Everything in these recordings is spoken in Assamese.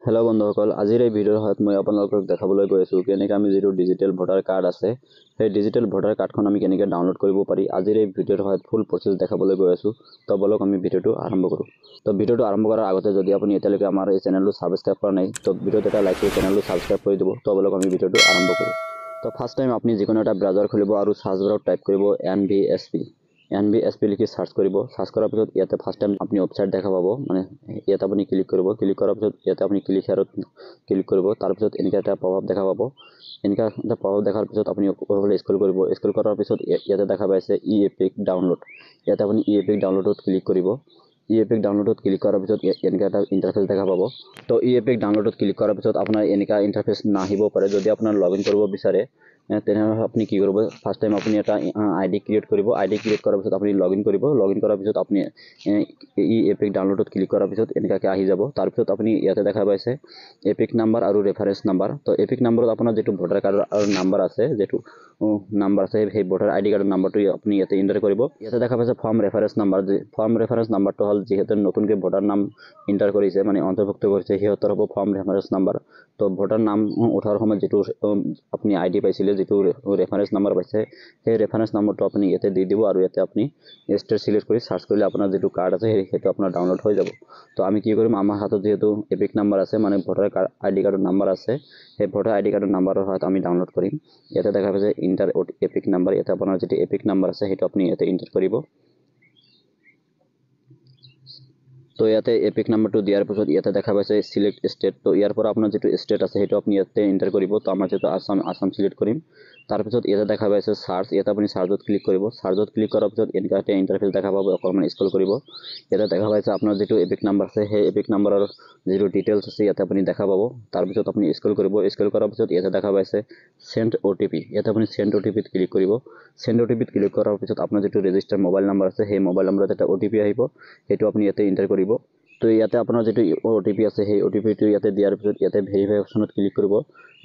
হেল্ল' বন্ধুসকল, আজিৰ এই ভিডিঅ'ৰ সহায়ত মই আপোনালোকক দেখাবলৈ গৈ আছোঁ কেনেকৈ আমি যিটো ডিজিটেল ভোটাৰ কাৰ্ড আছে সেই ডিজিটেল ভোটাৰ কাৰ্ডখন আমি কেনেকৈ ডাউনলোড কৰিব পাৰি। আজিৰ এই ভিডিঅ'ৰ সহায়ত ফুল প্ৰচেছ দেখাবলৈ গৈ আছোঁ। তো বলক আমি ভিডিঅ'টো আৰম্ভ কৰোঁ। তো ভিডিঅ'টো আৰম্ভ কৰাৰ আগতে যদি আপুনি এতিয়ালৈকে আমাৰ এই চেনেলটো ছাবস্ক্ৰাইব কৰা নাই, তো ভিডিঅ'ত এটা লাইক কৰি চেনেলটো ছাবস্ক্ৰাইব কৰি দিব। তো বলক আমি ভিডিঅ'টো আৰম্ভ কৰোঁ। তো ফাৰ্ষ্ট টাইম আপুনি যিকোনো এটা ব্ৰাউজাৰ খুলিব আৰু সাৰ্চ বাৰত টাইপ কৰিব NVSP লিখি সাৰ্চ কৰিব। সাৰ্চ কৰাৰ পিছত ইয়াতে ফাৰ্ষ্ট টাইম আপুনি ৱেবছাইট দেখা পাব, মানে ইয়াত আপুনি ক্লিক কৰিব। ক্লিক কৰাৰ পিছত ইয়াতে আপুনি ক্লিক হেয়াৰত ক্লিক কৰিব। তাৰপিছত এনেকৈ এটা পপআপ দেখা পাব। এনেকুৱা এটা পপআপ দেখাৰ পিছত আপুনি ওপৰলৈ স্ক্ৰল কৰিব। স্ক্ৰল কৰাৰ পিছত ইয়াতে দেখা পাইছে ই-এপিক ডাউনলোড। ইয়াতে আপুনি ই-এপিক ডাউনলোডত ক্লিক কৰিব। ই-এপিক ডাউনলোডত ক্লিক কৰাৰ পিছত এনেকুৱা এটা ইণ্টাৰফেচ দেখা পাব। তো ই-এপিক ডাউনলোডত ক্লিক কৰাৰ পিছত আপোনাৰ এনেকুৱা ইণ্টাৰফেচ নাহিব পাৰে। যদি আপোনাৰ লগ ইন কৰিব বিচাৰে তেনেহ'লে আপুনি কি কৰিব, ফাৰ্ষ্ট টাইম আপুনি এটা ID ক্ৰিয়েট কৰিব। ID ক্ৰিয়েট কৰাৰ পিছত আপুনি লগ ইন কৰিব। লগ ইন কৰাৰ পিছত আপুনি ই-এপিক ডাউনলোডত ক্লিক কৰাৰ পিছত এনেকুৱাকৈ আহি যাব। তাৰপিছত আপুনি ইয়াতে দেখা পাইছে এপিক নাম্বাৰ আৰু ৰেফাৰেন্স নাম্বাৰ। তো এপিক নাম্বাৰত আপোনাৰ যিটো ভোটাৰ কাৰ্ডৰ নাম্বাৰ আছে, যিটো নাম্বাৰ আছে সেই ভোটাৰ ID কাৰ্ডৰ নাম্বাৰটো আপুনি ইয়াতে এণ্টাৰ কৰিব। ইয়াতে দেখা পাইছে form reference number. Form reference নাম্বাৰটো হ'ল যিহেতু নতুনকৈ ভোটাৰ নাম এণ্টাৰ কৰিছে, মানে অন্তৰ্ভুক্ত কৰিছে, সিহঁতৰ হ'ব ফৰ্ম ৰেফাৰেন্স নাম্বাৰ। তো ভোটাৰ নাম উঠাৰ সময়ত যিটো আপুনি ID পাইছিলে, যিটো ৰেফাৰেন্স নাম্বাৰ পাইছে, সেই ৰেফাৰেন্স নাম্বাৰটো আপুনি ইয়াতে দি দিব আৰু ইয়াতে আপুনি ষ্টেট চিলেক্ট কৰি সাৰ্চ কৰিলে আপোনাৰ যিটো কাৰ্ড আছে সেইটো আপোনাৰ ডাউনলোড হৈ যাব। তো আমি কি কৰিম, আমাৰ হাতত যিহেতু এপিক নাম্বাৰ আছে, মানে ভোটাৰ ID কাৰ্ডৰ নাম্বাৰ আছে, সেই ভোটাৰ ID কাৰ্ডৰ নাম্বাৰৰ সহায়ত আমি ডাউনলোড কৰিম। ইয়াতে দেখা পাইছে ইণ্টাৰ এপিক নাম্বাৰ। ইয়াতে আপোনাৰ যিটো এপিক নাম্বাৰ আছে সেইটো আপুনি ইয়াতে এণ্টাৰ কৰিব। তো ইয়াতে এপিক নাম্বাৰটো দিয়াৰ পিছত ইয়াতে দেখা পাইছে চিলেক্ট ষ্টেট। তো ইয়াৰ পৰা আপোনাৰ যিটো ষ্টেট আছে সেইটো আপুনি ইয়াতে এণ্টাৰ কৰিব। তো আমাৰ যিটো আসাম চিলেক্ট কৰিম। তাৰপিছত ইয়াতে দেখা পাইছে চাৰ্চ। ইয়াতে আপুনি চাৰ্চত ক্লিক কৰিব। চাৰ্চত ক্লিক কৰাৰ পিছত এনেকুৱা এটা ইণ্টাৰফেচ দেখা পাব। অকণমান স্ক্ৰল কৰিব। ইয়াতে দেখা পাইছে আপোনাৰ যিটো এপিক নাম্বাৰ আছে, সেই এপিক নাম্বাৰৰ যিটো ডিটেইলছ আছে ইয়াতে আপুনি দেখা পাব। তাৰপিছত আপুনি স্ক্ৰল কৰিব। স্ক্ৰল কৰাৰ পিছত ইয়াতে দেখা পাইছে চেণ্ড OTP। ইয়াতে আপুনি চেণ্ড OTPত ক্লিক কৰিব। চেণ্ড OTPত ক্লিক কৰাৰ পিছত আপোনাৰ যিটো ৰেজিষ্টাৰ মোবাইল নাম্বাৰ আছে, সেই মোবাইল নাম্বাৰত এটা OTP আহিব। সেইটো আপুনি ইয়াতে এণ্টাৰ কৰিব। তো ইয়াতে আপোনাৰ যিটো OTP আছে, সেই OTPটো ইয়াতে দিয়াৰ পিছত ইয়াতে ভেৰিফাই অপশ্যনত ক্লিক কৰিব।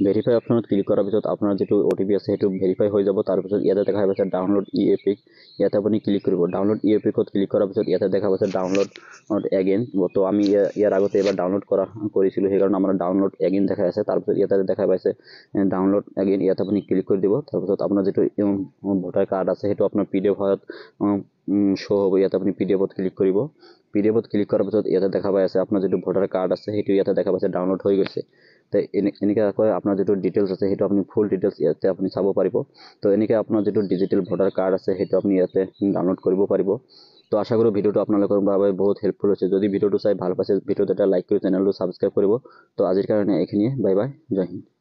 ভেৰিফাই অপশ্যনত ক্লিক কৰাৰ পিছত আপোনাৰ যিটো OTP আছে সেইটো ভেৰিফাই হৈ যাব। তাৰপিছত ইয়াতে দেখা পাইছে ডাউনলোড ই-এপিক। ইয়াতে আপুনি ক্লিক কৰিব। ডাউনলোড ই-এপিকত ক্লিক কৰাৰ পিছত ইয়াতে দেখা পাইছে ডাউনলোড এগেইন। তো আমি ইয়াৰ আগতে এবাৰ ডাউনলোড কৰিছিলোঁ, সেইকাৰণে আমাৰ ডাউনলোড এগেইন দেখা আছে। তাৰপিছত ইয়াতে দেখা পাইছে ডাউনলোড এগেইন। ইয়াতে আপুনি ক্লিক কৰি দিব। তাৰপিছত আপোনাৰ যিটো ভোটাৰ কাৰ্ড আছে সেইটো আপোনাৰ PDF সহায়ত শ্ব' হ'ব। ইয়াতে আপুনি PDFত ক্লিক কৰিব। PDFত ক্লিক কৰাৰ পিছত ইয়াতে দেখা পাই আছে আপোনাৰ যিটো ভোটাৰ কাৰ্ড আছে সেইটো ইয়াতে দেখা পাইছে ডাউনলোড হৈ গৈছে। তো এনেকৈ আপোনাৰ যিটো ডিটেইলছ আছে সেইটো আপুনি ফুল ডিটেইলছ ইয়াতে আপুনি চাব পাৰিব। তো এনেকৈ আপোনাৰ যিটো ডিজিটেল ভোটাৰ কাৰ্ড আছে সেইটো আপুনি ইয়াতে ডাউনলোড কৰিব পাৰিব। তো আশা কৰোঁ ভিডিঅ'টো আপোনালোকৰ বাবে বহুত হেল্পফুল হৈছে। যদি ভিডিঅ'টো চাই ভাল পাইছে, ভিডিঅ'টো এটা লাইক কৰি চেনেলটো ছাবস্ক্ৰাইব কৰিব। তো আজিৰ কাৰণে এইখিনিয়ে। বাই বাই, জয় হিন্দ।